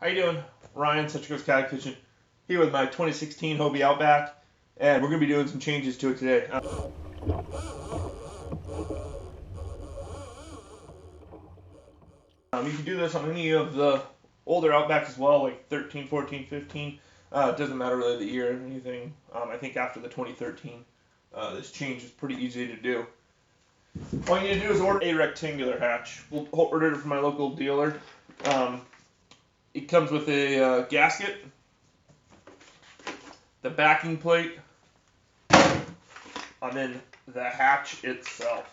How you doing? Ryan, Such Goes Kayak Fishing, here with my 2016 Hobie Outback, and we're going to be doing some changes to it today. You can do this on any of the older Outbacks as well, like 13, 14, 15. It doesn't matter really the year or anything. I think after the 2013, this change is pretty easy to do. All you need to do is order a rectangular hatch. We'll order it from my local dealer. It comes with a gasket, the backing plate, and then the hatch itself.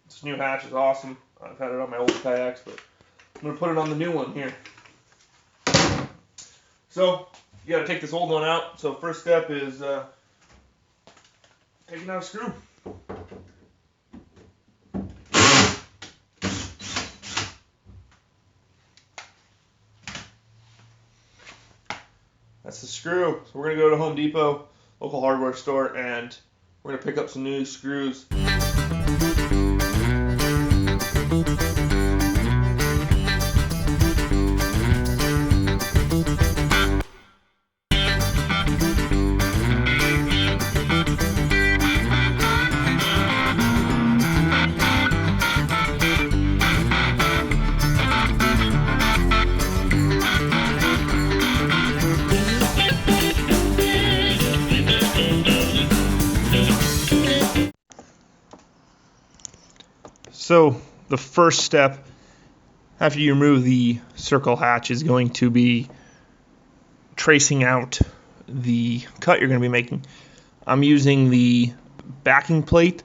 This new hatch is awesome. I've had it on my old kayaks, but I'm going to put it on the new one here. So, you got to take this old one out. So, first step is taking out a screw. That's the screw. So we're going to go to Home Depot, local hardware store, and we're going to pick up some new screws. So the first step after you remove the circle hatch is going to be tracing out the cut you're going to be making. I'm using the backing plate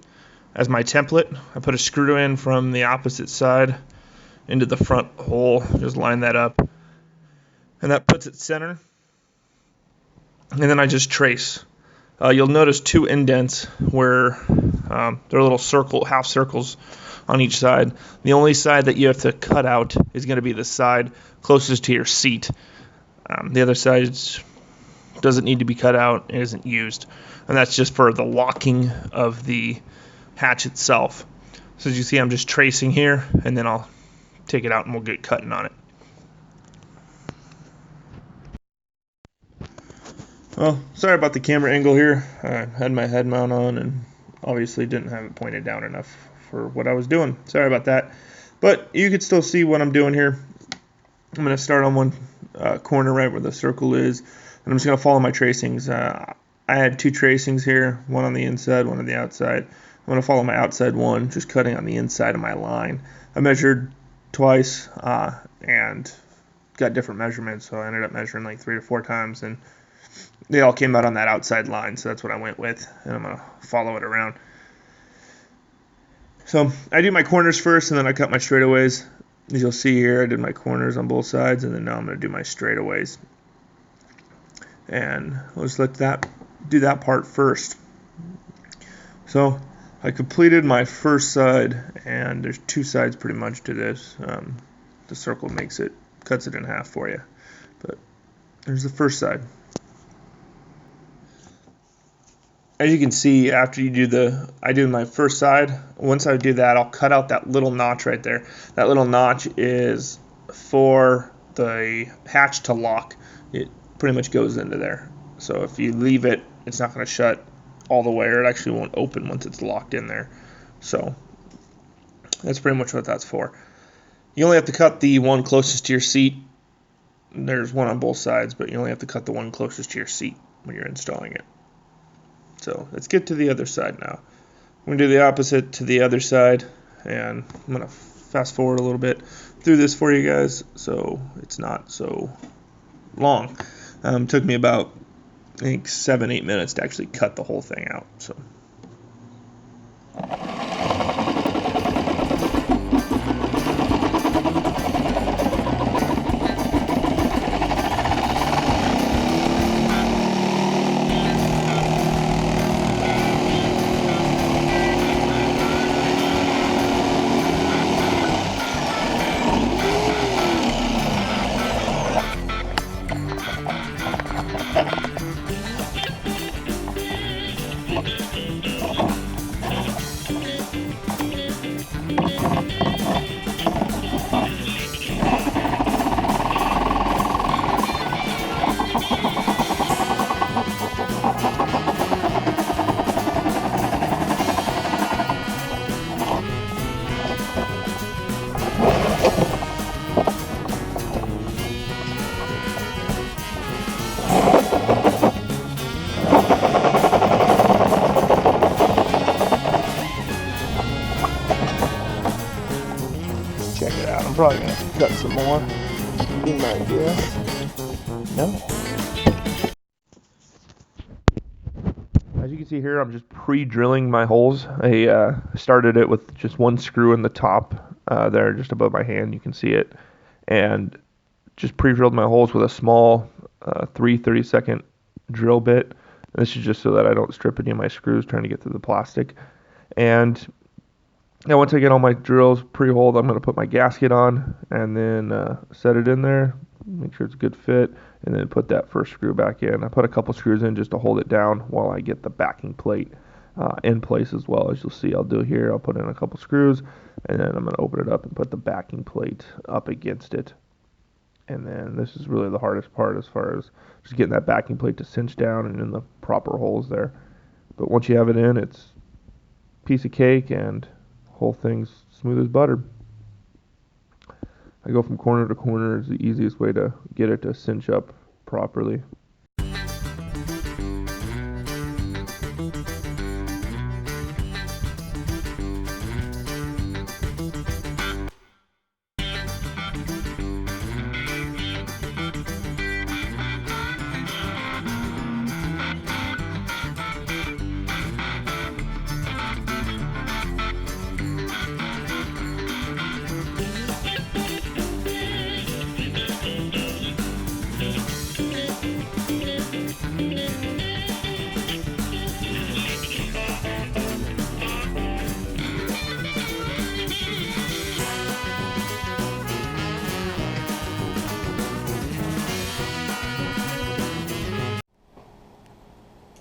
as my template. I put a screw in from the opposite side into the front hole, just line that up, and that puts it center, and then I just trace. You'll notice two indents where they're little half circles on each side. The only side that you have to cut out is going to be the side closest to your seat. The other side doesn't need to be cut out and isn't used. And that's just for the locking of the hatch itself. So as you see, I'm just tracing here, and then I'll take it out and we'll get cutting on it. Well, sorry about the camera angle here. I had my head mount on and obviously didn't have it pointed down enough for what I was doing. Sorry about that. But you can still see what I'm doing here. I'm going to start on one corner right where the circle is, and I'm just going to follow my tracings. I had two tracings here, one on the inside, one on the outside. I'm going to follow my outside one, just cutting on the inside of my line. I measured twice and got different measurements, so I ended up measuring like 3 or 4 times, and they all came out on that outside line, so that's what I went with, and I'm going to follow it around. So I do my corners first, and then I cut my straightaways. As you'll see here, I did my corners on both sides, and then now I'm going to do my straightaways. And let's do that part first. So I completed my first side, and there's 2 sides pretty much to this. The circle cuts it in half for you. But there's the first side. As you can see, after you do I do my first side. Once I do that, I'll cut out that little notch right there. That little notch is for the hatch to lock. It pretty much goes into there. So if you leave it, it's not going to shut all the way, or it actually won't open once it's locked in there. So that's pretty much what that's for. You only have to cut the one closest to your seat. There's one on both sides, but you only have to cut the one closest to your seat when you're installing it. So let's get to the other side now. I'm going to do the opposite to the other side, and I'm going to fast forward a little bit through this for you guys so it's not so long. It took me about, I think, 7-8 minutes to actually cut the whole thing out. So. probably gonna cut some more. Be my guess. No. As you can see here, I'm just pre-drilling my holes. I started it with just one screw in the top there, just above my hand. You can see it, and just pre-drilled my holes with a small 30-second drill bit. This is just so that I don't strip any of my screws trying to get through the plastic. And now once I get all my drills pre-holed, I'm going to put my gasket on and then set it in there, make sure it's a good fit, and then put that first screw back in. I put a couple screws in just to hold it down while I get the backing plate in place as well. As you'll see, I'll do here, I'll put in a couple screws, and then I'm going to open it up and put the backing plate up against it. And then this is really the hardest part as far as just getting that backing plate to cinch down and in the proper holes there. But once you have it in, it's a piece of cake and the whole thing's smooth as butter. I go from corner to corner is the easiest way to get it to cinch up properly.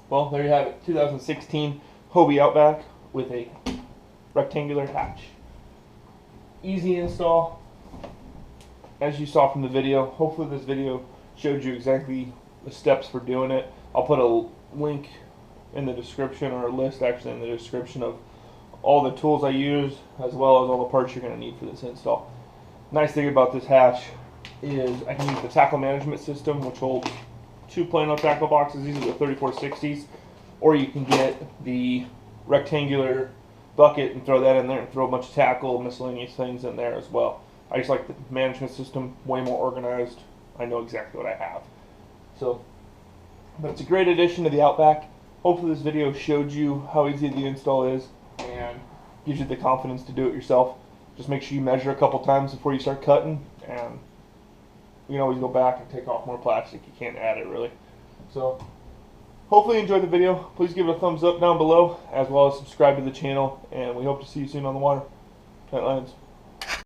Well, there you have it, 2016 Hobie Outback with a rectangular hatch. Easy install, as you saw from the video. Hopefully this video showed you exactly the steps for doing it. I'll put a link in the description, or a list actually in the description, of all the tools I use as well as all the parts you're going to need for this install. Nice thing about this hatch is I can use the tackle management system, which holds 2 Plano tackle boxes. These are the 3460s, or you can get the rectangular bucket and throw that in there and throw a bunch of tackle, miscellaneous things in there as well. I just like the management system, way more organized. I know exactly what I have. So, but it's a great addition to the Outback. Hopefully this video showed you how easy the install is and gives you the confidence to do it yourself. Just make sure you measure a couple times before you start cutting, and you can always go back and take off more plastic. You can't add it really. So hopefully you enjoyed the video. Please give it a thumbs up down below, as well as subscribe to the channel, and we hope to see you soon on the water. Tight lines.